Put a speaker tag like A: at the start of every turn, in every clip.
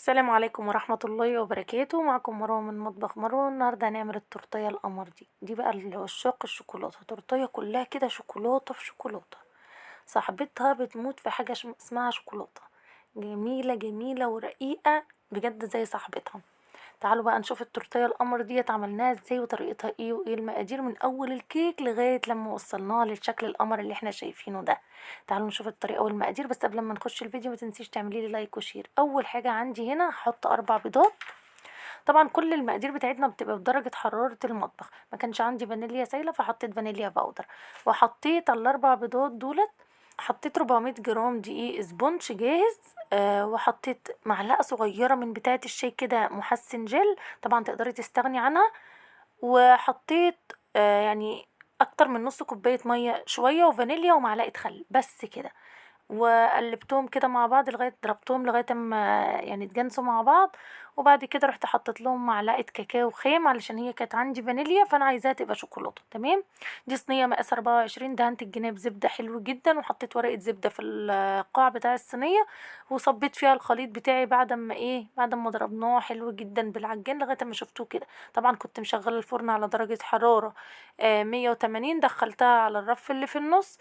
A: السلام عليكم ورحمة الله وبركاته. معكم مروة من مطبخ مروة. النهاردة هنعمل التورتية القمر دي بقى العشاق الشوكولاتة، تورتية كلها كده شوكولاتة في شوكولاتة. صاحبتها بتموت في حاجة اسمها شوكولاتة، جميلة جميلة ورقيقة بجد زي صاحبتها. تعالوا بقى نشوف التورتيه القمر ديت عملناها ازاي وطريقتها ايه وايه المقادير من اول الكيك لغايه لما وصلناها للشكل القمر اللي احنا شايفينه ده. تعالوا نشوف الطريقه والمقادير، بس قبل ما نخش الفيديو ما تنسيش تعملي لي لايك وشير. اول حاجه عندي هنا هحط 4 بيضات. طبعا كل المقادير بتاعتنا بتبقى بدرجه حراره المطبخ. ما كانش عندي فانيليا سايله فحطيت فانيليا باودر. وحطيت على ال4 بيضات دولت حطيت 400 جرام دقيق سبونج جاهز. وحطيت معلقه صغيره من بتاعه الشاي كده محسن جل، طبعا تقدري تستغني عنها. وحطيت يعني اكتر من نص كوبايه ميه شويه وفانيليا ومعلقه خل بس كده. وقلبتهم كده مع بعض لغايه ضربتهم لغايه اما يعني اتجانسوا مع بعض. وبعد كده رحت حطيت لهم معلقه كاكاو خام علشان هي كانت عندي فانيليا فانا عايزاها تبقى شوكولاته. تمام. دي صينيه مقاس 24، دهنت الجناب زبده حلو جدا وحطيت ورقه زبده في القاع بتاع الصينيه. وصبيت فيها الخليط بتاعي بعد ما ضربناه حلو جدا بالعجان لغايه ما شفتوه كده. طبعا كنت مشغله الفرن على درجه حراره 180. دخلتها على الرف اللي في النص.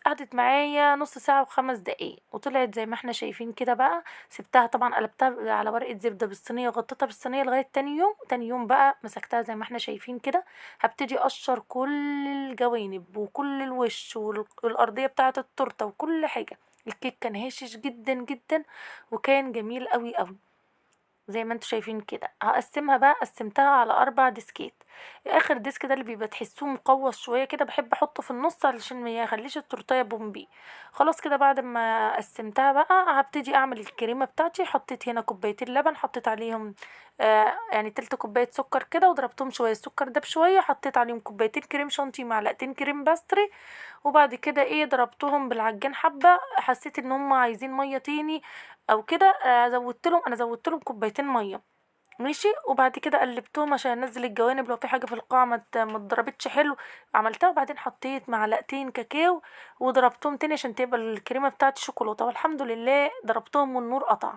A: قعدت معايا نص ساعة و5 دقايق وطلعت زي ما احنا شايفين كده بقى. سبتها طبعا، قلبتها على ورقة زبدة بالصينية وغطيتها بالصينية لغاية تاني يوم بقى مسكتها زي ما احنا شايفين كده. هبتدي اقشر كل الجوانب وكل الوش والارضية بتاعة التورتة وكل حاجة. الكيك كان هشش جدا جدا وكان جميل قوي قوي زي ما انتوا شايفين كده. هقسمها بقى، قسمتها على 4 ديسكات. اخر ديسك ده اللي بيبقى تحسوه مقوس شويه كده بحب احطه في النص علشان ما يخليش التورتيه بومبي. خلاص كده بعد ما قسمتها بقى هبتدي اعمل الكريمه بتاعتي. حطيت هنا كوبايتين لبن، حطيت عليهم يعني تلت كوبايه سكر كده وضربتهم شويه، السكر ده بشويه حطيت عليهم كوبايتين كريم شانتي معلقتين كريم باستري. وبعد كده ضربتهم بالعجان حبه، حسيت ان هم عايزين ميه تاني او كده. زودت لهم كوبايتين ميه. ماشي. وبعد كده قلبتهم عشان انزل الجوانب لو في حاجه في القاع ما اتضربتش حلو. عملتها وبعدين حطيت معلقتين كاكاو وضربتهم تاني عشان تبقى الكريمه بتاعتي شوكولاته. والحمد لله ضربتهم والنور قطع.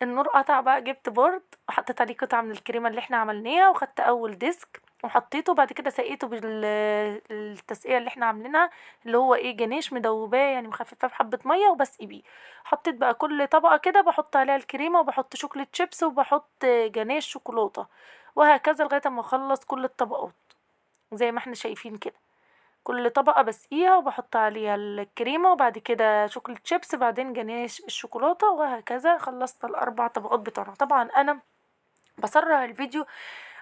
A: النور قطع بقى، جبت بورد وحطيت عليه قطعة من الكريمة اللي احنا عملناها وخدت اول ديسك وحطيته. بعد كده سقيته بالتسقية اللي احنا عاملينها، اللي هو جنيش مدوباه يعني مخففاه بحبة مية وبسقي بيه. حطيت بقى كل طبقة كده بحط عليها الكريمة وبحط شوكولات شيبس وبحط جناش شوكولاتة، وهكذا لغاية اما اخلص كل الطبقات زي ما احنا شايفين كده. كل طبقة بسقيها وبحط عليها الكريمة وبعد كده شوكولات شيبس بعدين جناش الشوكولاتة، وهكذا خلصت ال4 طبقات بتوعنا. طبعا انا بسرع الفيديو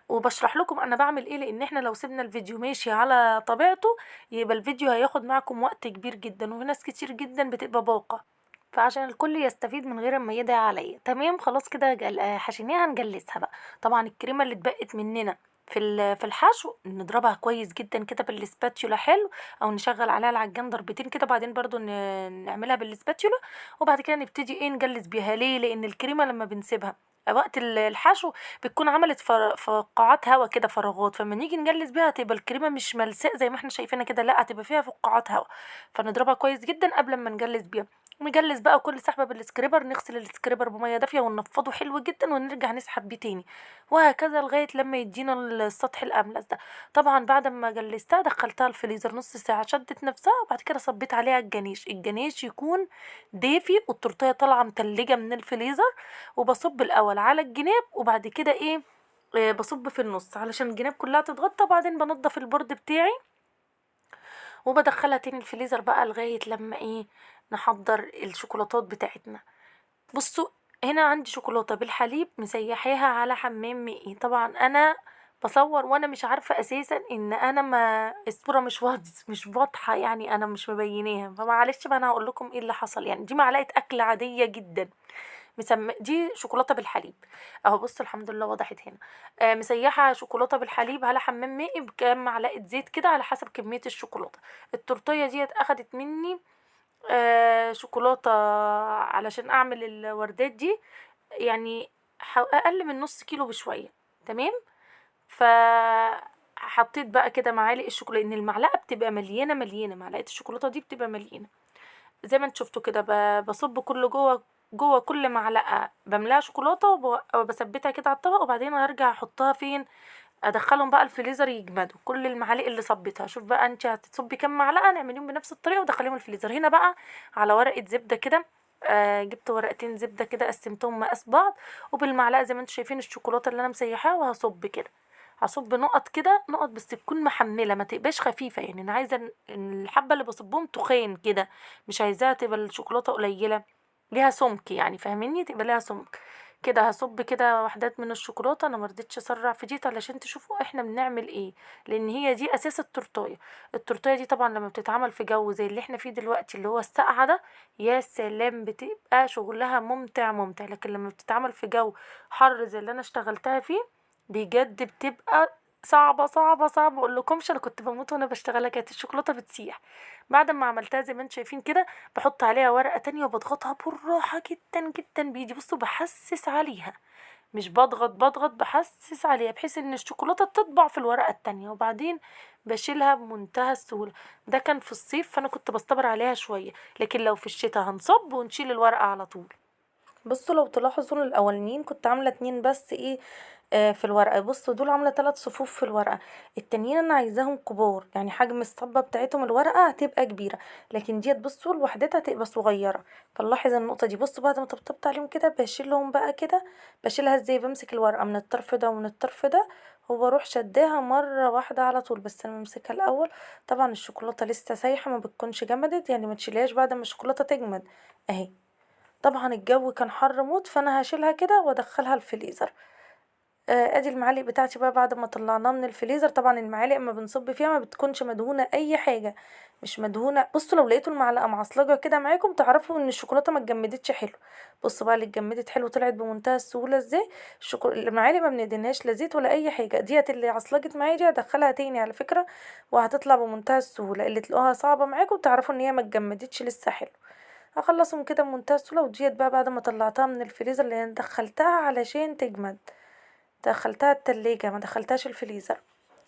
A: وبشرح لكم انا بعمل ايه، لان احنا لو سيبنا الفيديو ماشي على طبيعته يبقى الفيديو هياخد معكم وقت كبير جدا وفي ناس كتير جدا بتبقى باقة، فعشان الكل يستفيد من غير ما يدعي عليا. تمام. خلاص كده حشيناها هنجلسها بقى. طبعا الكريمه اللي اتبقت مننا في الحشو نضربها كويس جدا كده بالسباتيولا حلو، او نشغل عليها العجان ضربتين كده بعدين برضو نعملها بالسباتيولا. وبعد كده نبتدي نجلس بيها. ليه؟ لان الكريمه لما بنسيبها وقت الحشو بتكون عملت فقاعات هوا كده فراغات، فلما نيجي نجلس بيها هتبقى الكريمه مش ملساء زي ما احنا شايفينها كده، لا هتبقى فيها فقاعات هوا. فنضربها كويس جدا قبل ما نجلس بيها. نجلس بقى كل سحبة بالسكريبر، نغسل السكريبر بمية دافية وننفضه حلو جدا ونرجع نسحب بيه تاني، وهكذا لغاية لما يدينا السطح الأملس ده. طبعا بعد ما جلستها دخلتها الفريزر نص ساعة شدت نفسها وبعد كده صبيت عليها الجنيش يكون دافي والتورتيه طالعة متلجة من الفريزر. وبصب الأول على الجناب وبعد كده بصب في النص علشان الجناب كلها تتغطى. بعدين بنضف البورد بتاعي وبدخلها تاني الفريزر بقى لغاية لما نحضر الشوكولاتات بتاعتنا. بصوا، هنا عندي شوكولاتة بالحليب مسيحاها على حمام مائي. طبعا انا بصور وانا مش عارفة اساسا ان انا ما الصورة مش واضحة، يعني انا مش مبيناها، فمعلش بقى انا هقول لكم ايه اللي حصل. يعني دي معلقة اكل عادية جدا دي شوكولاته بالحليب اهو. بصوا الحمد لله وضحت هنا. مسيحه شوكولاته بالحليب على حمام مائي بكام معلقه زيت كده على حسب كميه الشوكولاته. التورتيه ديت اخدت مني شوكولاته علشان اعمل الوردات دي، يعني اقل من نص كيلو بشويه. تمام. ف حطيت بقى كده معالق الشوكولاته لان المعلقه بتبقى مليانه، معلقه الشوكولاته دي بتبقى مليانه زي ما انتوا شفتوا كده. بصب كله جوه جوه كل معلقه بملاها شوكولاته وبثبتها كده على الطبق، وبعدين هرجع احطها فين، ادخلهم بقى الفريزر يجمدوا كل المعالق اللي صبيتها. شوف بقى انت هتصبي كام معلقه، نعمليهم بنفس الطريقه ودخليهم الفريزر. هنا بقى على ورقه زبده كده، جبت ورقتين زبده كده قسمتهم مقاس بعض، وبالمعلقه زي ما انتم شايفين الشوكولاته اللي انا مسيحاها، وهصب كده، هصب نقط كده، نقط بس تكون محمله ما تبقاش خفيفه. يعني انا عايزه الحبه اللي بصبهم تخين كده، مش عايزاها تبقى الشوكولاته قليله، ليها سمك يعني، فاهميني، تبقى ليها سمك كده. هصب كده وحدات من الشوكولاته، انا مرضتش اسرع في دي علشان تشوفوا احنا بنعمل ايه، لان هي دي اساس التورتايه. التورتايه دي طبعا لما بتتعمل في جو زي اللي احنا فيه دلوقتي اللي هو السقعه ده، يا سلام، بتبقى شغلها ممتع ممتع. لكن لما بتتعمل في جو حر زي اللي انا اشتغلتها فيه، بجد بتبقى صعبة صعبة صعبة. مقولكمش انا كنت بموت وانا بشتغلها، كانت الشوكولاتة بتسيح. بعد ما عملتها زي ما انتم شايفين كده، بحط عليها ورقة تانية وبضغطها بالراحة جدا جدا بايدي. بصوا بحسس عليها، مش بضغط بحسس عليها بحيث ان الشوكولاتة تطبع في الورقة التانية، وبعدين بشيلها بمنتهى السهولة. ده كان في الصيف فانا كنت بصطبر عليها شوية، لكن لو في الشتاء هنصب ونشيل الورقة على طول. بصوا لو تلاحظوا الاولانيين كنت عامله اتنين بس ايه، في الورقه. بصوا دول عامله 3 صفوف في الورقه، التانيين انا عايزاهم كبار، يعني حجم الصبه بتاعتهم الورقه هتبقى كبيره، لكن ديت بصوا لوحدتها هتبقى صغيره. فنلاحظ النقطه دي. بصوا بعد ما طبطبت عليهم كده بشيلهم بقى كده. بشيلها ازاي؟ بمسك الورقه من الطرف ده ومن الطرف ده، وبروح شداها مره واحده على طول. بس انا بمسكها الاول، طبعا الشوكولاته لسه سايحه ما بتكونش جمدت، يعني ما تشيلهاش بعد ما الشوكولاته تجمد اهي. طبعا الجو كان حر موت، فانا هشيلها كده وادخلها الفريزر. ادي المعالق بتاعتي بقى بعد ما طلعناها من الفريزر. طبعا المعالق اما بنصب فيها ما بتكونش مدهونه اي حاجه، مش مدهونه. بصوا لو لقيتوا المعلقه معصلجه كده معاكم تعرفوا ان الشوكولاته ما اتجمدتش حلو. بصوا بقى اللي اتجمدت حلو طلعت بمنتهى السهوله ازاي. المعالق ما بندهنهاش لا زيت ولا اي حاجه. ديت اللي عصلجت معايا دي هدخلها تاني على فكره، وهتطلع بمنتهى السهوله. اللي تلاقوها صعبه معاكم تعرفوا ان هي ما اتجمدتش لسه حلو. هخلصهم كده بمنتهى السهوله. وديت بقى بعد ما طلعتها من الفريزر لان دخلتها علشان تجمد، دخلتها التلاجة ما دخلتهاش الفريزر.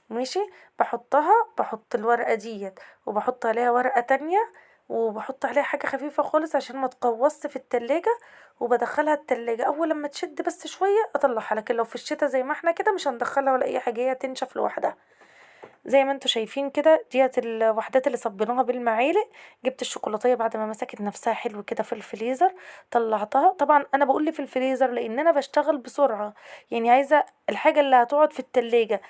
A: ماشي. بحط الورقة ديت وبحط عليها ورقة تانية، وبحط عليها حاجة خفيفة خالص عشان ما تقوصش في التلاجة، وبدخلها التلاجة. اول لما تشد بس شوية اطلعها. لكن لو في الشتا زي ما احنا كده مش هندخلها ولا اي حاجة، هي تنشف لوحدها زي ما انتوا شايفين كده. ديت الوحدات اللي صبيناها بالمعالق. جبت الشوكولاتيه بعد ما مسكت نفسها حلو كده في الفريزر، طلعتها. طبعا انا بقول لي في الفريزر لان انا بشتغل بسرعه، يعني عايزه الحاجه اللي هتقعد في التلاجة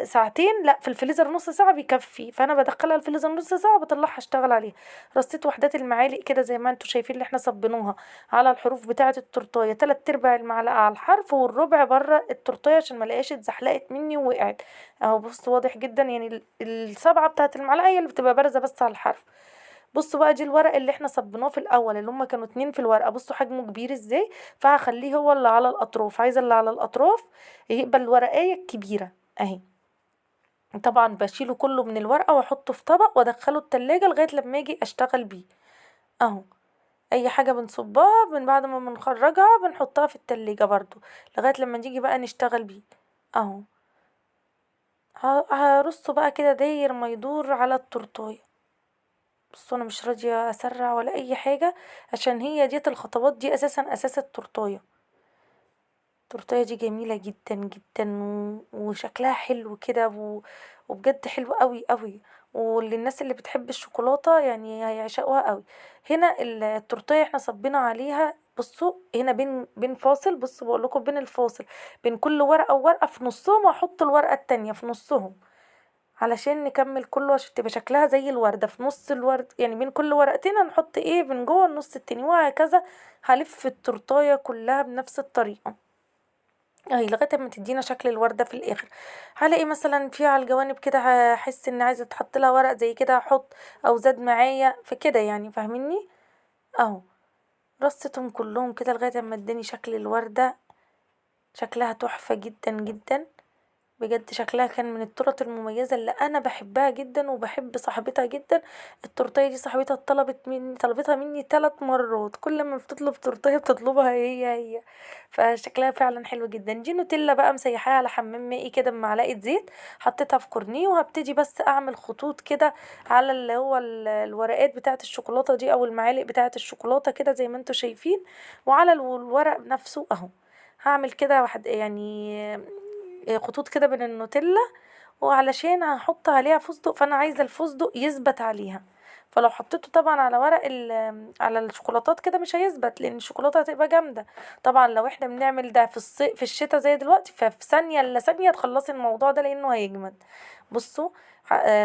A: ساعتين، لا في الفريزر نص ساعة بيكفي. فانا بدخلها الفريزر نص ساعة وبطلعها اشتغل عليها. رصيت وحدات المعالق كده زي ما انتوا شايفين اللي احنا صبيناها على الحروف بتاعة التورتاية، 3/4 المعلقة على الحرف والربع بره التورتاية عشان ما الاقيش اتزحلقت مني ووقعت اهو. بص واضح جدا، يعني الصبعة بتاعة المعلقة هي اللي بتبقى بارزة بس على الحرف. بصوا بقى دي الورق اللي احنا صبيناه في الاول اللي هما كانوا 2 في الورقة. بصوا حجمه كبير ازاي، فهخليه هو اللي على الاطراف. عايزة اللي على الاطراف يبقى الورقاية الكبيرة اهي. طبعا بشيله كله من الورقة واحطه في طبق وادخله التلاجة لغاية لما اجي اشتغل بيه اهو. اي حاجة بنصبها من بعد ما بنخرجها بنحطها في التلاجة برضو لغاية لما نيجي بقى نشتغل بيه اهو. هرصه بقى كده داير ما يدور على التورتاية. بصوا انا مش راضية اسرع ولا اي حاجة عشان هي ديت الخطوات دي اساسا اساس التورتاية. التورتايه دي جميلة جدا جدا وشكلها حلو كده وبجد حلو قوي قوي. وللناس اللي بتحب الشوكولاتة يعني هيعشقوها قوي. هنا التورتايه احنا صبينا عليها. بصوا هنا بين فاصل، بصوا بقول لكم بين الفاصل بين كل ورقة وورقة في نصهم واحط الورقة التانية في نصهم علشان نكمل كله عشان تبقى شكلها زي الوردة في نص الورد. يعني بين كل ورقتين هنحط ايه من جوه النص التاني وهكذا. هلف التورتايه كلها بنفس الطريقة اهي لغايه ما تدينا شكل الورده في الاخر. هلاقي مثلا في على الجوانب كده هحس ان عايزه تحط لها ورق زي كده هحط، او زاد معايا في كده يعني فاهميني اهو. رصتهم كلهم كده لغايه ما اداني شكل الورده، شكلها تحفه جدا جدا. بجد شكلها كان من التورت المميزة اللي انا بحبها جدا وبحب صاحبتها جدا. التورتيه دي صاحبتها طلبتها مني 3 مرات، كل ما بتطلب تورتيه بتطلبها هي. فشكلها فعلا حلو جدا. دي نوتيلا بقى مسيحاها على حمام مائي كده بمعلقه زيت، حطيتها في كورنيه، وهبتدي بس اعمل خطوط كده على اللي هو الورقات بتاعه الشوكولاته دي او المعالق بتاعه الشوكولاته كده زي ما انتوا شايفين، وعلى الورق نفسه اهو. هعمل كده واحد يعني خطوط كده بين النوتيلا، وعلشان هحط عليها فستق فانا عايزه الفستق يثبت عليها. فلو حطيته طبعا على ورق على الشوكولاتات كده مش هيثبت، لان الشوكولاته هتبقى جامده. طبعا لو احنا بنعمل ده في الصيف في الشتاء زي دلوقتي، ففي ثانيه الا ثانيه تخلصي الموضوع ده لانه هيجمد. بصوا،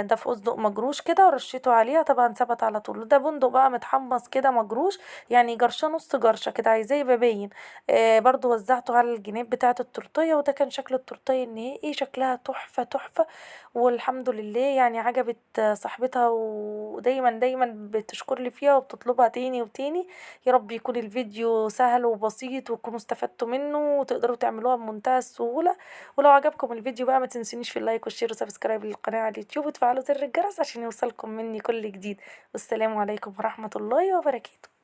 A: ده فستق مجروش كده ورشيته عليها، طبعا ثبت على طول. ده بندق بقى متحمص كده مجروش، يعني جرشه نص جرشه كده عايزاه يبقى باين. برضو وزعته على الجناب بتاعه التورتيه، وده كان شكل التورتيه النهائي. شكلها تحفه تحفه، والحمد لله يعني عجبت صاحبتها، ودايما دايما بتشكر لي فيها وبتطلبها تاني وتاني. يا رب يكون الفيديو سهل وبسيط وتكونوا استفدتوا منه وتقدروا تعملوها بمنتهى السهولة. ولو عجبكم الفيديو بقى ما تنسونيش في اللايك والشير وسبسكرايب للقناة على اليوتيوب، وتفعلوا زر الجرس عشان يوصلكم مني كل جديد. والسلام عليكم ورحمة الله وبركاته.